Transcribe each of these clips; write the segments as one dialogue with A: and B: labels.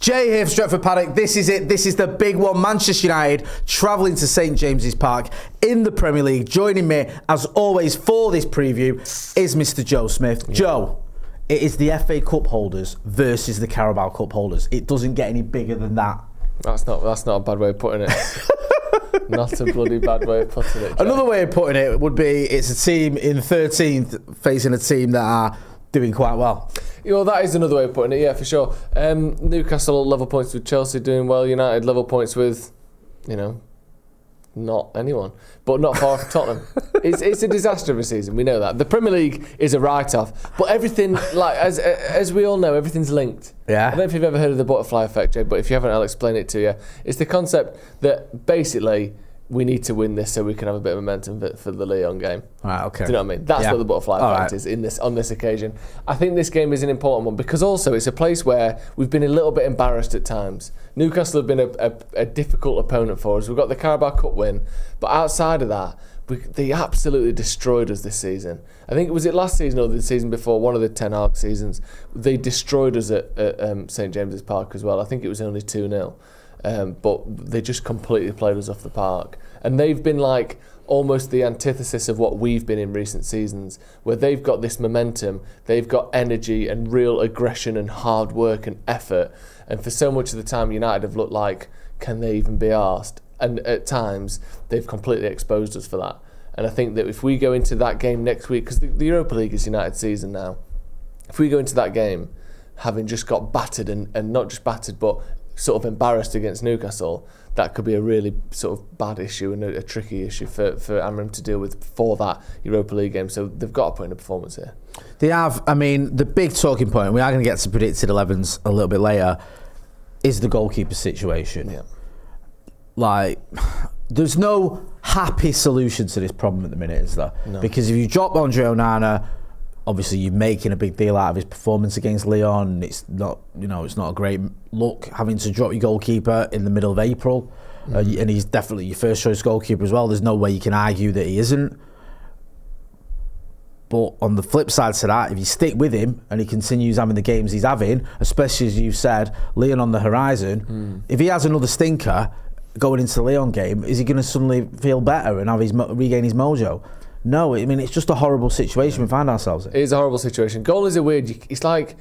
A: Jay here for Stretford Paddock. This is it. This is the big one. Manchester United travelling to St James's Park in the Premier League. Joining me, as always, for this preview is Mr. Joe Smith. Yeah. Joe, it is the FA Cup holders versus the Carabao Cup holders. It doesn't get any bigger than that.
B: That's not a bad way of putting it. Not a bloody bad way of putting it, Joe.
A: Another way of putting it would be it's a team in 13th facing a team that are doing quite well.
B: Well, that is another way of putting it, yeah, for sure. Newcastle level points with Chelsea doing well. United level points with, not anyone, but not far from Tottenham. It's a disaster of a season, we know that. The Premier League is a write-off, but everything, like as we all know, everything's linked. Yeah. I don't know if you've ever heard of the butterfly effect, Jay, but if you haven't, I'll explain it to you. It's the concept that basically we need to win this so we can have a bit of momentum for the Lyon game.
A: All right, okay.
B: Do you know what I mean? That's what the butterfly effect is on this occasion. I think this game is an important one because also it's a place where we've been a little bit embarrassed at times. Newcastle have been a difficult opponent for us. We've got the Carabao Cup win, but outside of that, they absolutely destroyed us this season. I think was it last season or the season before, one of the Ten Hag seasons, they destroyed us at St James's Park as well. I think it was only 2-0. But they just completely played us off the park. And they've been like almost the antithesis of what we've been in recent seasons, where they've got this momentum, they've got energy and real aggression and hard work and effort. And for so much of the time, United have looked like, can they even be arsed? And at times, they've completely exposed us for that. And I think that if we go into that game next week, because the Europa League is United's season now, if we go into that game having just got battered and not just battered, but sort of embarrassed against Newcastle, that could be a really sort of bad issue and a tricky issue for Amram to deal with for that Europa League game. So they've got to put in a performance here.
A: They have. I mean, the big talking point, and we are going to get to predicted 11s a little bit later, is the goalkeeper situation. Yeah. Like, there's no happy solution to this problem at the minute, is there? No. Because if you drop Andre Onana, obviously, you're making a big deal out of his performance against Lyon. It's not, it's not a great look having to drop your goalkeeper in the middle of April, and he's definitely your first choice goalkeeper as well. There's no way you can argue that he isn't. But on the flip side to that, if you stick with him and he continues having the games he's having, especially as you've said, Lyon on the horizon, if he has another stinker going into the Lyon game, is he going to suddenly feel better and have regain his mojo? No, I mean, it's just a horrible situation we find ourselves in. It
B: is a horrible situation. Goal is a weird... It's like,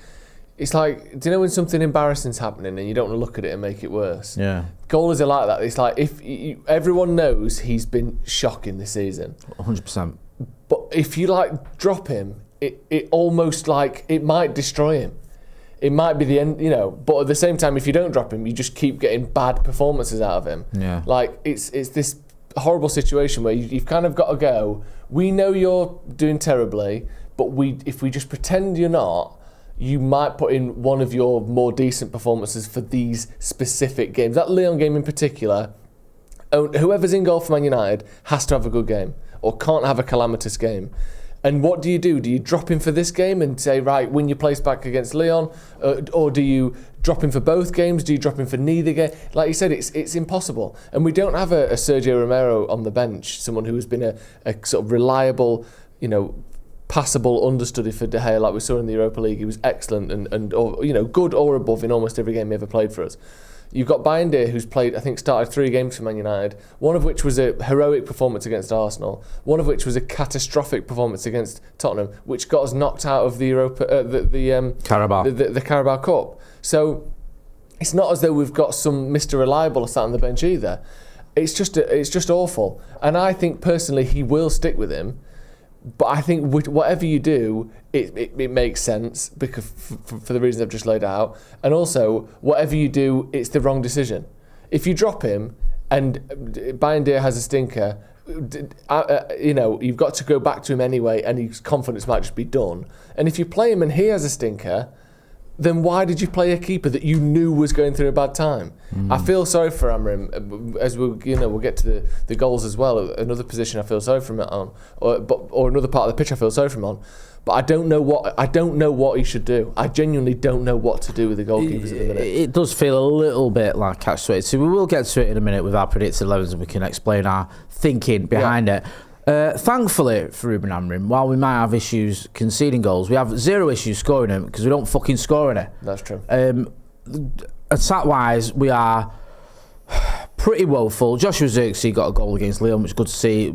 B: do you know when something embarrassing's happening and you don't want to look at it and make it worse?
A: Yeah.
B: Goal is like that. It's like, if everyone knows he's been shocking this season.
A: 100%.
B: But if you, drop him, it almost, it might destroy him. It might be the end, but at the same time, if you don't drop him, you just keep getting bad performances out of him.
A: Yeah.
B: It's this horrible situation where you've kind of got to go, we know you're doing terribly, but if we just pretend you're not, you might put in one of your more decent performances for these specific games. That Lyon game in particular, whoever's in goal for Man United has to have a good game or can't have a calamitous game. And what do? Do you drop him for this game and say, right, win your place back against Lyon? Or do you drop him for both games? Do you drop him for neither game? Like you said, it's impossible. And we don't have a Sergio Romero on the bench, someone who has been a sort of reliable, passable understudy for De Gea like we saw in the Europa League. He was excellent and good or above in almost every game he ever played for us. You've got Bayindir, who's started 3 games for Man United, one of which was a heroic performance against Arsenal, one of which was a catastrophic performance against Tottenham, which got us knocked out of the Carabao Cup. So it's not as though we've got some Mr. Reliable sat on the bench either. It's just awful. And I think personally he will stick with him. But I think whatever you do, it makes sense because for the reasons I've just laid out. And also, whatever you do, it's the wrong decision. If you drop him and Bayindir has a stinker, you've got to go back to him anyway and his confidence might just be done. And if you play him and he has a stinker, then why did you play a keeper that you knew was going through a bad time? I feel sorry for Amram, as we'll get to the goals as well. Another position I feel sorry for him on, or another part of the pitch I feel sorry for him on. But I don't know what he should do. I genuinely don't know what to do with the goalkeepers at the minute.
A: It does feel a little bit like catch-22. We will get to it in a minute with our predicted 11s and we can explain our thinking behind it. Thankfully for Ruben Amram, while we might have issues conceding goals, we have 0 issues scoring them because we don't fucking score any.
B: That's true.
A: attack-wise, we are pretty woeful. Joshua Zirkzee got a goal against Lyon, which is good to see.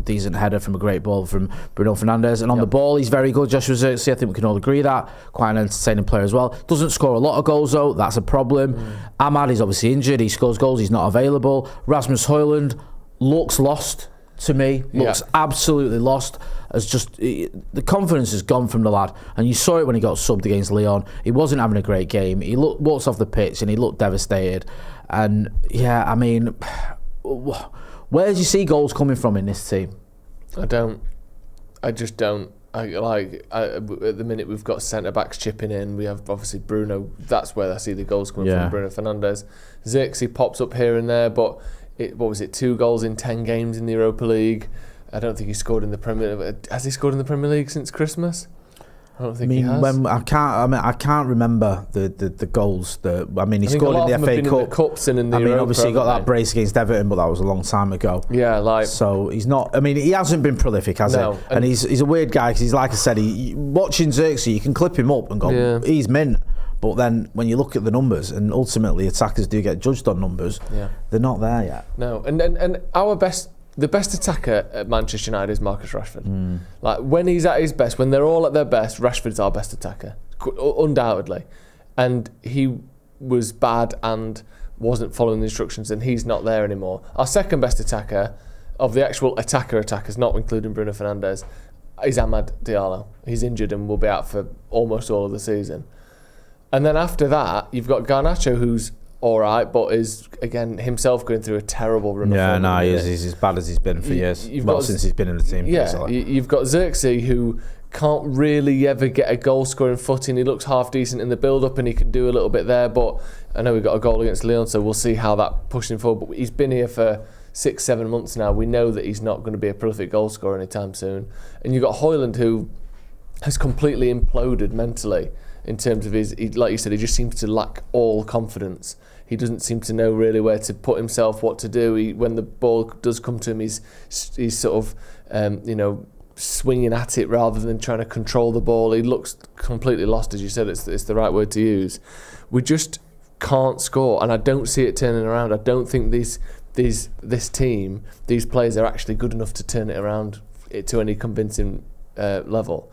A: Decent header from a great ball from Bruno Fernandes. And on the ball, he's very good, Joshua Zirkzee. I think we can all agree that. Quite an entertaining player as well. Doesn't score a lot of goals, though. That's a problem. Ahmad is obviously injured. He scores goals. He's not available. Rasmus Højlund looks lost to me. Looks absolutely lost. As just the confidence has gone from the lad, and you saw it when he got subbed against Lyon. He wasn't having a great game. He walks off the pitch and he looked devastated. And yeah, I mean, where do you see goals coming from in this team?
B: I just don't. At the minute we've got centre backs chipping in. We have obviously Bruno. That's where I see the goals coming from. Bruno Fernandes. Zirkzee pops up here and there, but what was it? 2 goals in 10 games in the Europa League. I don't think he scored in the Premier League. Has he scored in the Premier League since Christmas? I don't think he has.
A: I can't remember the goals. He scored in the FA Cup.
B: In the cups and in the Europa,
A: obviously he got that brace against Everton, but that was a long time ago.
B: Yeah,
A: so he's not. He hasn't been prolific, has he? And he's a weird guy because he's, like I said, watching Zirkzee, you can clip him up and go, he's mint. But then when you look at the numbers, and ultimately attackers do get judged on numbers, they're not there yet.
B: No, and the best attacker at Manchester United is Marcus Rashford. Like when he's at his best, when they're all at their best, Rashford's our best attacker, undoubtedly. And he was bad and wasn't following the instructions, and he's not there anymore. Our second best attacker, of the actual attackers, not including Bruno Fernandes, is Amad Diallo. He's injured and will be out for almost all of the season. And then after that, you've got Garnacho, who's all right, but is again himself going through a terrible run.
A: He's as bad as he's been for years. Since he's been in the team.
B: You've got Zirkzee, who can't really ever get a goal-scoring footing. He looks half decent in the build-up, and he can do a little bit there. But I know we got a goal against Lyon, so we'll see how that pushes him forward. But he's been here for 6-7 months now. We know that he's not going to be a prolific goal scorer anytime soon. And you've got Højlund, who has completely imploded mentally in terms of like you said, he just seems to lack all confidence. He doesn't seem to know really where to put himself, what to do. When the ball does come to him, he's sort of swinging at it rather than trying to control the ball. He looks completely lost, as you said. It's the right word to use. We just can't score, and I don't see it turning around. I don't think this team, these players, are actually good enough to turn it around to any convincing level.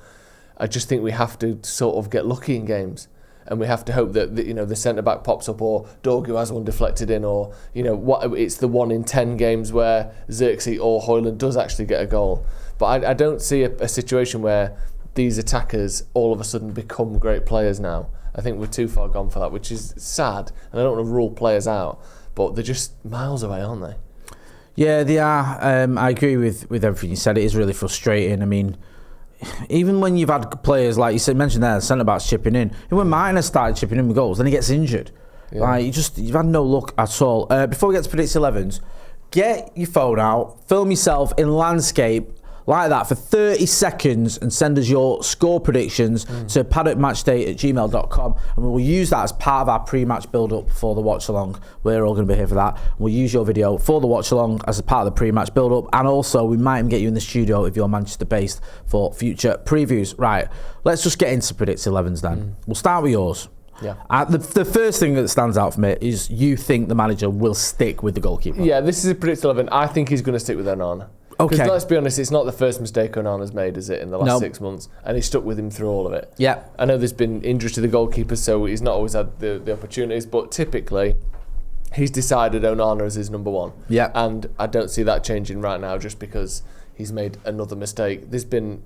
B: I just think we have to sort of get lucky in games. And we have to hope that the centre back pops up, or Dorgu has one deflected in, or it's the 1 in 10 games where Zirkzee or Højlund does actually get a goal. But I don't see a situation where these attackers all of a sudden become great players now. I think we're too far gone for that, which is sad. And I don't want to rule players out, but they're just miles away, aren't they?
A: Yeah, they are. I agree with everything you said. It is really frustrating. Even when you've had players like you mentioned there, centre backs chipping in. And when Martin has started chipping in with goals, then he gets injured. Yeah. You've had no luck at all. Before we get to predict 11s, get your phone out, film yourself in landscape like that for 30 seconds and send us your score predictions to paddockmatchday@gmail.com, and we will use that as part of our pre-match build-up for the watch-along. We're all going to be here for that. We'll use your video for the watch-along as a part of the pre-match build-up, and also we might even get you in the studio if you're Manchester-based for future previews. Right, let's just get into Predict 11s then. We'll start with yours.
B: Yeah.
A: The first thing that stands out for me is you think the manager will stick with the goalkeeper.
B: Yeah, this is a Predict 11. I think he's going to stick with Onana. Because let's be honest, it's not the first mistake Onana's made, is it, in the last 6 months? And he's stuck with him through all of it.
A: Yeah.
B: I know there's been injuries to the goalkeeper, so he's not always had the opportunities, but typically he's decided Onana as his number 1.
A: Yeah.
B: And I don't see that changing right now just because he's made another mistake. There's been,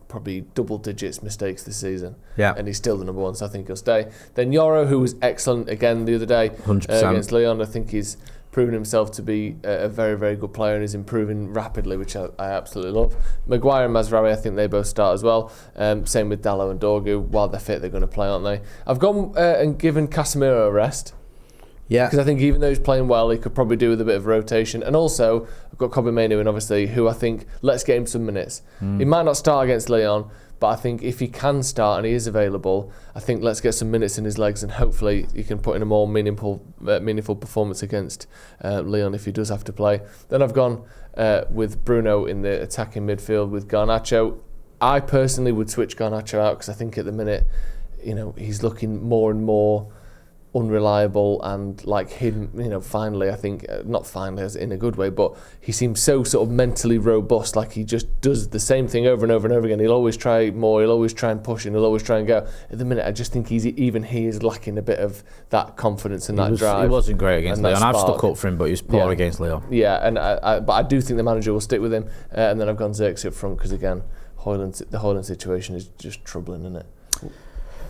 B: probably double digits mistakes this season.
A: Yeah.
B: And he's still the number 1, so I think he'll stay. Then Yoro, who was excellent again the other day
A: 100%.
B: Against Lyon, I think he's proven himself to be a very, very good player and is improving rapidly, which I absolutely love. Maguire and Mazraoui, I think they both start as well. Same with Dalot and Dorgu. While they're fit, they're going to play, aren't they? I've gone and given Casemiro a rest.
A: Yeah.
B: Because I think even though he's playing well, he could probably do with a bit of rotation. And also, I've got Kobbie Mainoo, and obviously, who I think, let's get him some minutes. He might not start against Lyon, but I think if he can start and he is available, I think let's get some minutes in his legs, and hopefully he can put in a more meaningful performance against Lyon if he does have to play. Then I've gone with Bruno in the attacking midfield with Garnacho. I personally would switch Garnacho out because I think at the minute, he's looking more and more unreliable and like hidden, finally, I think, not finally as in a good way, but he seems so sort of mentally robust, like he just does the same thing over and over and over again. He'll always try more, he'll always try and push, and he'll always try and go. At the minute, I just think he is lacking a bit of that confidence and that drive.
A: He wasn't great against Leon. I've stuck up for him, but he was poor against Leon.
B: Yeah, and but I do think the manager will stick with him, and then I've gone Xerxes up front because, again, the Hoyland situation is just troubling, isn't it?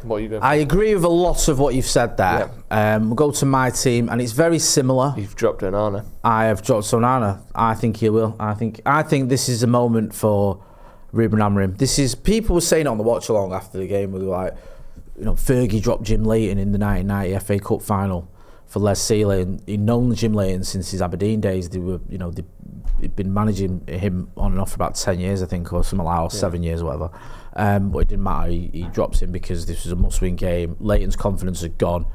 B: What are you going for? I
A: agree with a lot of what you've said there. We'll go to my team, and it's very similar.
B: You've dropped Onana.
A: I have dropped Onana. I think he will. I think this is a moment for Ruben Amorim. People were saying it on the watch along after the game. We were like, Fergie dropped Jim Leighton in the 1990 FA Cup final for Les Sealey, and he'd known Jim Leighton since his Aberdeen days. They were, they'd been managing him on and off for about 10 years, I think, or something like that, or 7 years, or whatever. But it didn't matter. He drops him because this was a must-win game. Leighton's confidence had gone,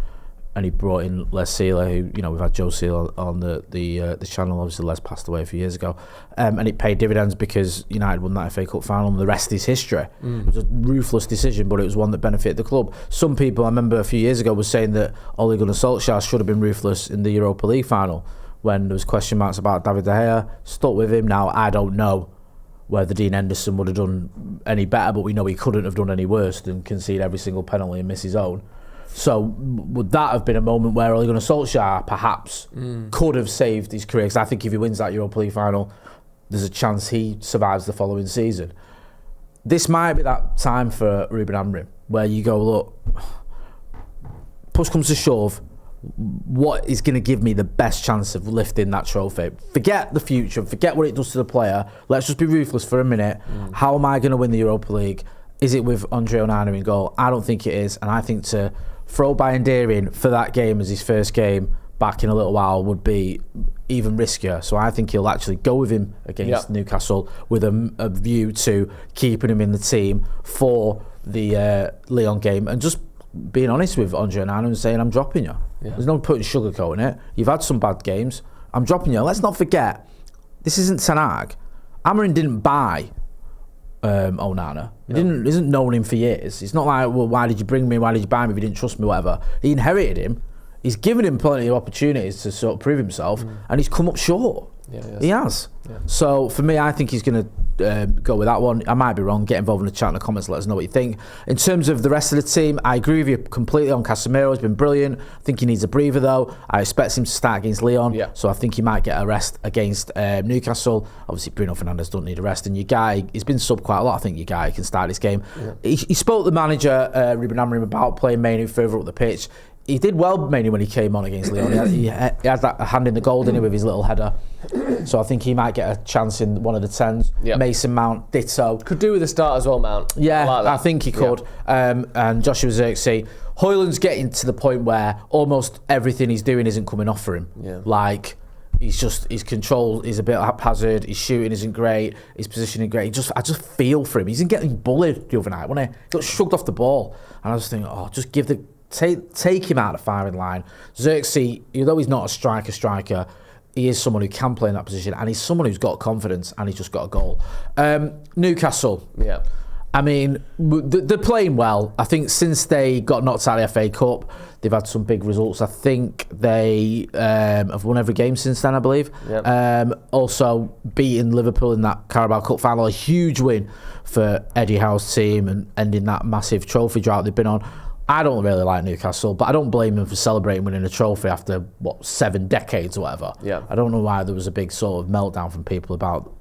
A: and he brought in Les Sealey, who, we've had Joe Sealey on the channel. Obviously, Les passed away a few years ago, and it paid dividends because United won that FA Cup final, and the rest is history. It was a ruthless decision, but it was one that benefited the club. Some people, I remember a few years ago, were saying that Ole Gunnar Solskjaer should have been ruthless in the Europa League final when there was question marks about David De Gea. Stuck with him. Now, I don't know whether Dean Henderson would have done any better, but we know he couldn't have done any worse than concede every single penalty and miss his own. So would that have been a moment where Ole Gunnar Solskjaer perhaps could have saved his career? Because I think if he wins that Europa League final, there's a chance he survives the following season. This might be that time for Ruben Amorim where you go, look, push comes to shove, what is going to give me the best chance of lifting that trophy? Forget the future, forget what it does to the player. Let's just be ruthless for a minute. How am I going to win the Europa League? Is it with Andre Onana in goal? I don't think it is, and I think to throw Bayindir in for that game as his first game back in a little while would be even riskier. So I think he'll actually go with him against Newcastle with a view to keeping him in the team for the Leon game, and just being honest with Andre Onana and saying, I'm dropping you. There's no point in sugarcoating it. You've had some bad games. I'm dropping you. Let's not forget, this isn't Ten Hag. Amorim didn't buy Onana. He isn't known him for years. It's not like, well, why did you bring me? Why did you buy me if you didn't trust me? Whatever. He inherited him. He's given him plenty of opportunities to sort of prove himself, and he's come up short. He has. So for me, I think he's going to go with that one. I might be wrong. Get involved in the chat in the comments. Let us know what you think. In terms of the rest of the team, I agree with you completely on Casemiro. He's been brilliant. I think he needs a breather though. I expect him to start against Leon. So I think he might get a rest against Newcastle. Obviously, Bruno Fernandes doesn't need a rest. And your guy, he's been subbed quite a lot. I think your guy can start this game. He spoke to the manager, Ruben Amorim, about playing Mainoo further up the pitch. He did well mainly when he came on against Leon. He had that hand in the goal, didn't he, with his little header. So I think he might get a chance in one of the 10s. Mason Mount, ditto.
B: Could do with a start as well, Mount.
A: I think he could. And Joshua Zirkzee. Hoyland's getting to the point where almost everything he's doing isn't coming off for him. Like, his control is a bit haphazard, his shooting isn't great, his positioning great. I just feel for him. He's getting bullied the other night, wasn't he? He got shrugged off the ball. And I was thinking, just give the... Take him out of the firing line. Zirkzee, although he's not a striker, he is someone who can play in that position, and he's someone who's got confidence, and he's just got a goal. Newcastle. I mean, they're playing well. I think since they got knocked out of the FA Cup, they've had some big results. I think they have won every game since then, I believe. Also beating Liverpool in that Carabao Cup final, a huge win for Eddie Howe's team and ending that massive trophy drought they've been on. I don't really like Newcastle, but I don't blame him for celebrating winning a trophy after, 7 decades or whatever. I don't know why there was a big sort of meltdown from people about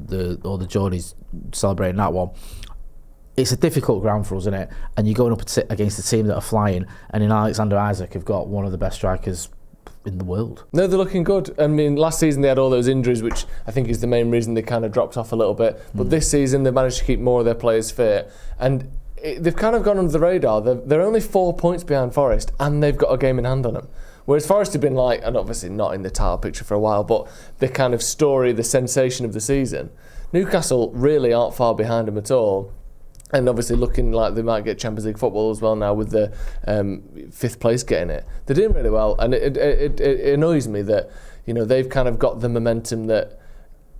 A: all the Geordies celebrating that one. It's a difficult ground for us, isn't it? And you're going up against a team that are flying, and in Alexander Isak have got one of the best strikers in the world.
B: No, they're looking good. I mean, last season they had all those injuries, which I think is the main reason they kind of dropped off a little bit. But this season they managed to keep more of their players fit, and they've kind of gone under the radar. They're only 4 points behind Forest, and they've got a game in hand on them. Whereas Forest have been and obviously not in the title picture for a while, but the kind of story, the sensation of the season. Newcastle really aren't far behind them at all. And obviously looking like they might get Champions League football as well now with the 5th place getting it. They're doing really well, and it annoys me that they've kind of got the momentum that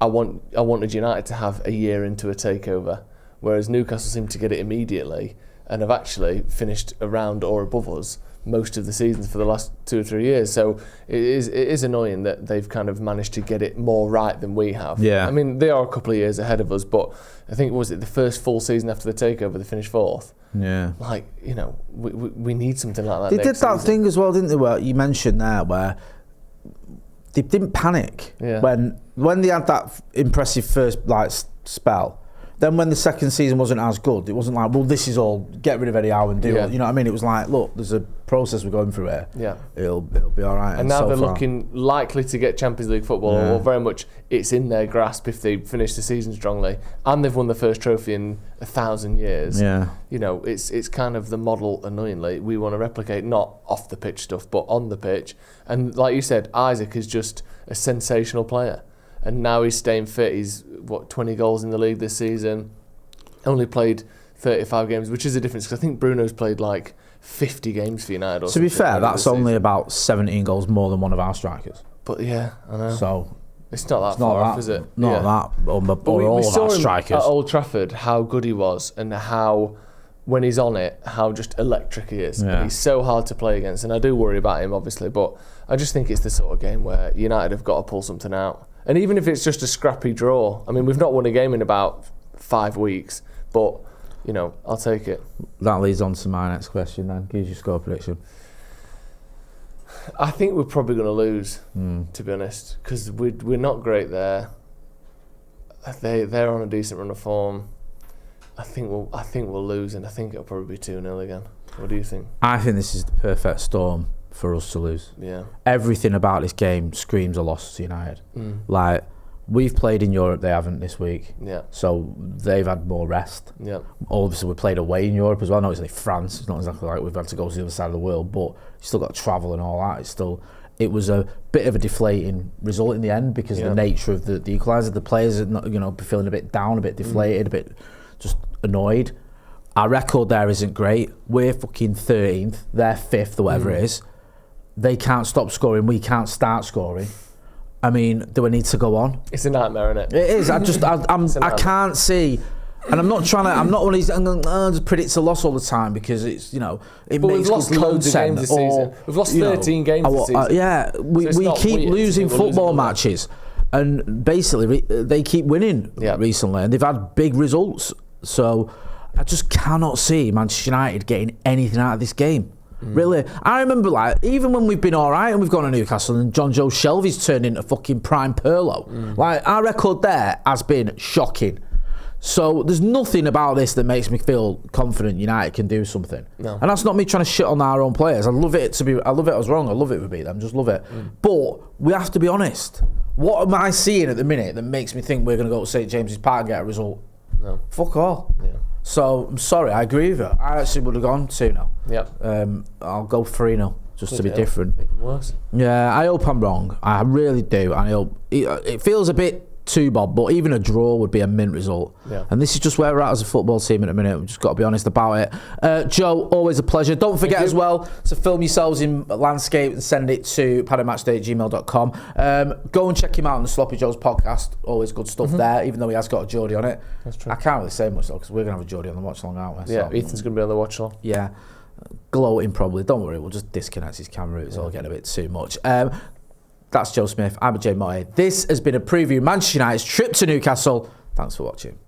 B: I wanted United to have a year into a takeover. Whereas Newcastle seem to get it immediately and have actually finished around or above us most of the seasons for the last 2 or 3 years. So it is annoying that they've kind of managed to get it more right than we have.
A: Yeah.
B: I mean, they are a couple of years ahead of us, but I think, was it the first full season after the takeover, they finished 4th?
A: Yeah.
B: Like, you know, we need something like that.
A: They did that thing as well, didn't they? Where you mentioned there, where they didn't panic when they had that impressive first spell. Then when the second season wasn't as good, it wasn't like, well, this is all, get rid of Eddie Howe and do it. You know what I mean? It was like, look, there's a process we're going through here. Yeah. It'll be all right.
B: And now they're looking likely to get Champions League football, or very much it's in their grasp if they finish the season strongly. And they've won the first trophy in 1,000 years. Yeah. You know, it's kind of the model, annoyingly, we want to replicate, not off the pitch stuff, but on the pitch. And like you said, Isaac is just a sensational player. And now he's staying fit. He's, 20 goals in the league this season. Only played 35 games, which is a difference, because I think Bruno's played like 50 games for United.
A: To be fair, that's only about 17 goals more than one of our strikers.
B: But yeah, I know.
A: So
B: it's not that far off, is it?
A: Not that. But we saw him strikers
B: at Old Trafford, how good he was, and how, when he's on it, how just electric he is. Yeah. And he's so hard to play against, and I do worry about him, obviously, but I just think it's the sort of game where United have got to pull something out. And even if it's just a scrappy draw, I mean, we've not won a game in about 5 weeks, but, you know, I'll take it.
A: That leads on to my next question then. Give your score prediction.
B: I think we're probably going to lose, to be honest, because we're not great there. They're on a decent run of form. I think we'll lose, and I think it'll probably be 2-0 again. What do you think?
A: I think this is the perfect storm for us to lose. Yeah. Everything about this game screams a loss to United. Like, we've played in Europe, they haven't this week. Yeah. So they've had more rest. Yeah. Obviously, we played away in Europe as well. Not exactly France. It's not exactly like we've had to go to the other side of the world, but you still got to travel and all that. It was a bit of a deflating result in the end, because of the nature of the equaliser. The players are not, feeling a bit down, a bit deflated, a bit just annoyed. Our record there isn't great. We're fucking 13th. They're 5th or whatever it is. They can't stop scoring. We can't start scoring. I mean, do I need to go on?
B: It's a nightmare, isn't it?
A: It is. I can't see, and I'm not one of these. Just predicts a loss all the time, because it's it
B: but
A: makes
B: we've lost loads of games this season. We've lost 13 games this season.
A: Yeah, we keep losing football matches, and basically they keep winning recently, and they've had big results. So I just cannot see Manchester United getting anything out of this game. Really, I remember even when we've been all right and we've gone to Newcastle and John Joe Shelby's turned into fucking prime Pirlo. Our record there has been shocking. So there's nothing about this that makes me feel confident United can do something. No. And that's not me trying to shit on our own players. I love it I was wrong. I love it we beat them. Just love it. But we have to be honest. What am I seeing at the minute that makes me think we're going to go to St James's Park and get a result? No. Fuck all. Yeah. So, I'm sorry, I agree with you. I actually would have gone 2-0. Yep. I'll go 3-0, just to be different. Even worse. Yeah, I hope I'm wrong. I really do. I hope it feels a bit too bad, but even a draw would be a mint result. Yeah. And this is just where we're at as a football team at the minute. We've just got to be honest about it. Joe, always a pleasure. Don't forget as well to film yourselves in landscape and send it to paddockmatchday@gmail.com. Go and check him out on the Sloppy Joe's podcast. Always good stuff there, even though he has got a Geordie on it. That's true. I can't really say much though, because we're going to have a Geordie on the watch along, aren't we?
B: Yeah, so, Ethan's going to be on the watch along.
A: Yeah. Gloating probably. Don't worry, we'll just disconnect his camera. It's all getting a bit too much. That's Joe Smith. I'm Jay Motte. This has been a preview of Manchester United's trip to Newcastle. Thanks for watching.